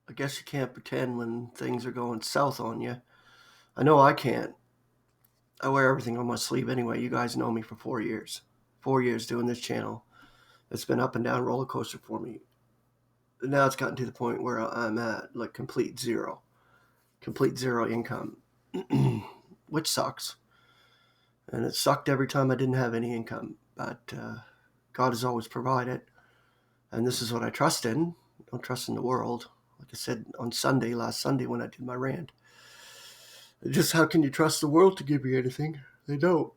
I guess you can't pretend when things are going south on you. I know I can't. I wear everything on my sleeve anyway. You guys know me for 4 years. 4 years doing this channel. It's been up and down roller coaster for me. Now it's gotten to the point where I'm at like complete zero income, which sucks. And it sucked every time I didn't have any income. But God has always provided. And this is what I trust in. I don't trust in the world. Like I said on last Sunday when I did my rant. Just how can you trust the world to give you anything? They don't.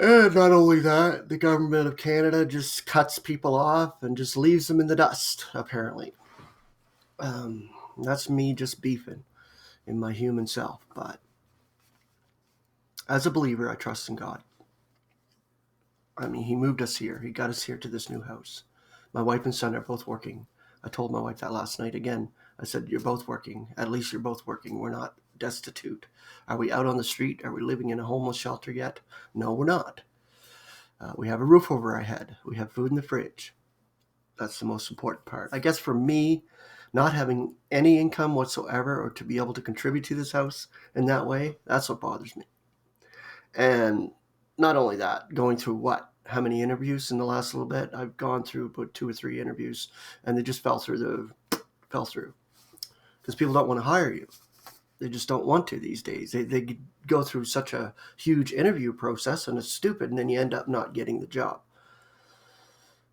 And not only that, the government of Canada just cuts people off and just leaves them in the dust, apparently. That's me just beefing in my human self. But as a believer, I trust in God. I mean, He moved us here. He got us here to this new house. My wife and son are both working. I told my wife that last night again. I said, you're both working. At least you're both working. We're not destitute. Are we out on the street? Are we living in a homeless shelter yet? No, we're not. We have a roof over our head. We have food in the fridge. That's the most important part. I guess for me, not having any income whatsoever or to be able to contribute to this house in that way, that's what bothers me. And not only that, going through how many interviews in the last little bit? I've gone through about 2 or 3 interviews, and they just fell through because people don't want to hire you. They just don't want to these days. They go through such a huge interview process, and it's stupid, and then you end up not getting the job.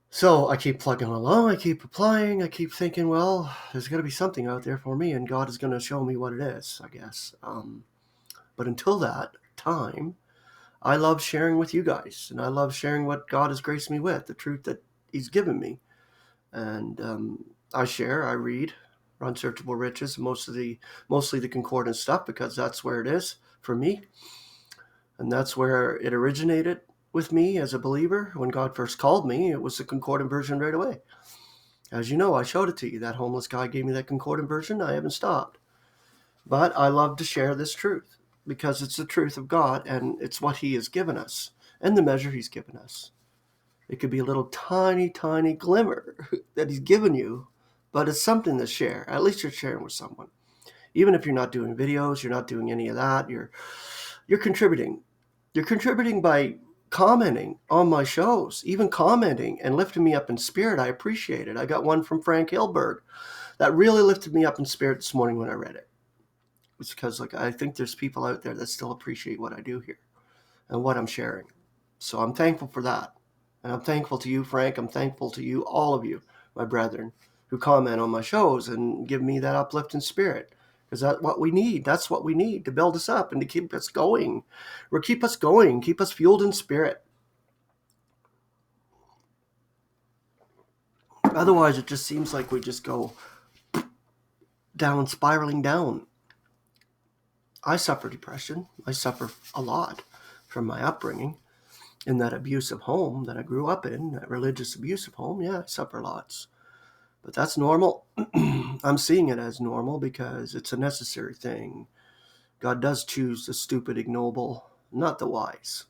So I keep plugging along. I keep applying. I keep thinking, well, there's got to be something out there for me, and God is going to show me what it is, I guess. But until that time, I love sharing with you guys, and I love sharing what God has graced me with, the truth that He's given me. And I share, I read Unsearchable Riches, mostly the concordance stuff, because that's where it is for me. And that's where it originated with me as a believer. When God first called me, it was the concordant version right away. As you know, I showed it to you. That homeless guy gave me that concordant version. I haven't stopped. But I love to share this truth because it's the truth of God, and it's what He has given us and the measure He's given us. It could be a little tiny, tiny glimmer that He's given you, but it's something to share. At least you're sharing with someone. Even if you're not doing videos, you're not doing any of that, you're contributing. You're contributing by commenting on my shows, even commenting and lifting me up in spirit. I appreciate it. I got one from Frank Hilberg that really lifted me up in spirit this morning when I read it. It's because I think there's people out there that still appreciate what I do here and what I'm sharing. So I'm thankful for that. And I'm thankful to you, Frank. I'm thankful to you, all of you, my brethren, who comment on my shows and give me that uplifting spirit. Because that's what we need. That's what we need to build us up and to keep us going. Or keep us going, keep us fueled in spirit. Otherwise, it just seems like we just go down, spiraling down. I suffer depression. I suffer a lot from my upbringing in that abusive home that I grew up in, that religious abusive home. Yeah, I suffer lots. But that's normal. I'm seeing it as normal because it's a necessary thing. God does choose the stupid, ignoble, not the wise.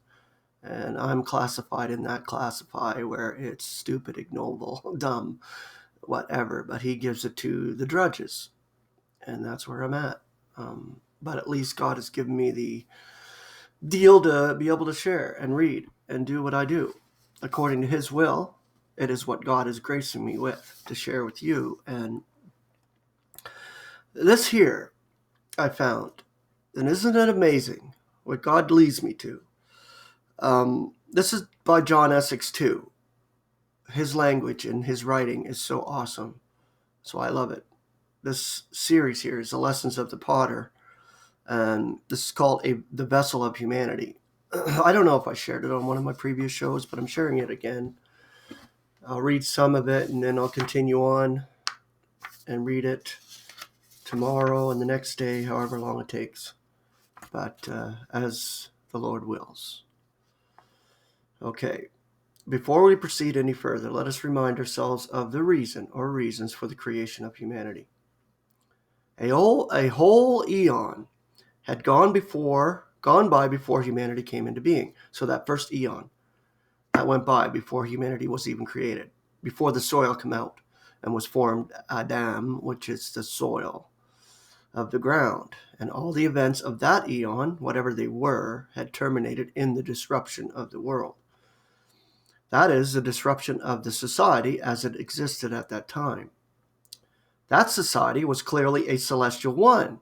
And I'm classified in that classify where it's stupid, ignoble, dumb, whatever. But He gives it to the drudges. And that's where I'm at. But at least God has given me the deal to be able to share and read and do what I do. According to His will, it is what God is gracing me with to share with you. And this here I found, and isn't it amazing what God leads me to? This is by John Essex too. His language and his writing is so awesome. So I love it. This series here is the Lessons of the Potter. And this is called The Vessel of Humanity. I don't know if I shared it on one of my previous shows, but I'm sharing it again. I'll read some of it, and then I'll continue on and read it tomorrow and the next day, however long it takes. But as the Lord wills. Okay. Before we proceed any further, let us remind ourselves of the reason or reasons for the creation of humanity. A whole eon had gone by before humanity came into being. So that first eon that went by before humanity was even created, before the soil came out and was formed Adam, which is the soil of the ground. And all the events of that eon, whatever they were, had terminated in the disruption of the world. That is, the disruption of the society as it existed at that time. That society was clearly a celestial one,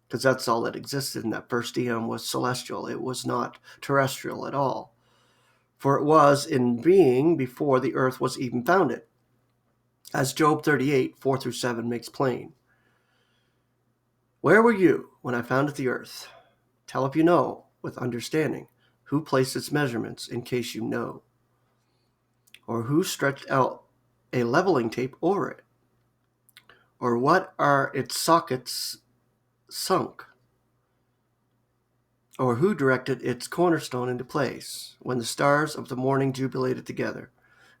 because that's all that existed in that first eon was celestial. It was not terrestrial at all. For it was in being before the earth was even founded, as Job 38, 4-7 makes plain. Where were you when I founded the earth? Tell if you know, with understanding, who placed its measurements, in case you know. Or who stretched out a leveling tape over it? Or what are its sockets sunk? Or who directed its cornerstone into place, when the stars of the morning jubilated together,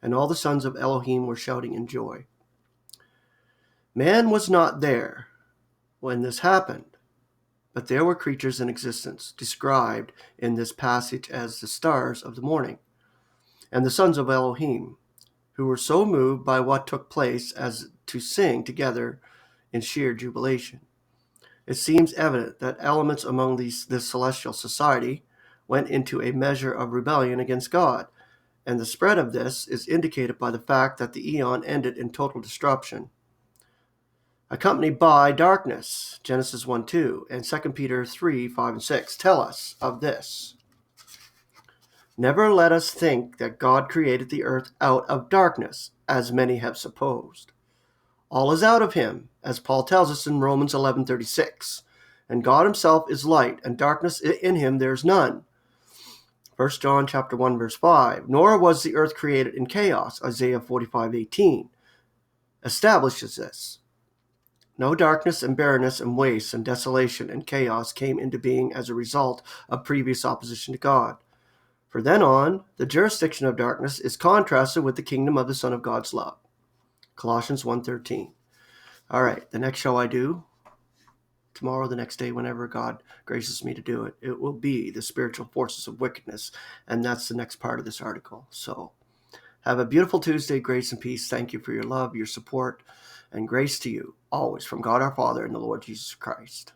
and all the sons of Elohim were shouting in joy? Man was not there when this happened, but there were creatures in existence, described in this passage as the stars of the morning, and the sons of Elohim, who were so moved by what took place as to sing together in sheer jubilation. It seems evident that elements among this celestial society went into a measure of rebellion against God, and the spread of this is indicated by the fact that the eon ended in total destruction, accompanied by darkness. Genesis 1:2 and 2 Peter 3:5-6 tell us of this. Never let us think that God created the earth out of darkness, as many have supposed. All is out of him, as Paul tells us in Romans 11:36. And God himself is light, and darkness in him there is none. 1 John chapter 1, verse 5. Nor was the earth created in chaos. Isaiah 45:18 establishes this. No darkness and barrenness and waste and desolation and chaos came into being as a result of previous opposition to God. For then on, the jurisdiction of darkness is contrasted with the kingdom of the Son of God's love. Colossians 1:13. All right, the next show I do, tomorrow, the next day, whenever God graces me to do it, it will be the spiritual forces of wickedness, and that's the next part of this article. So have a beautiful Tuesday, grace and peace. Thank you for your love, your support, and grace to you, always from God our Father and the Lord Jesus Christ.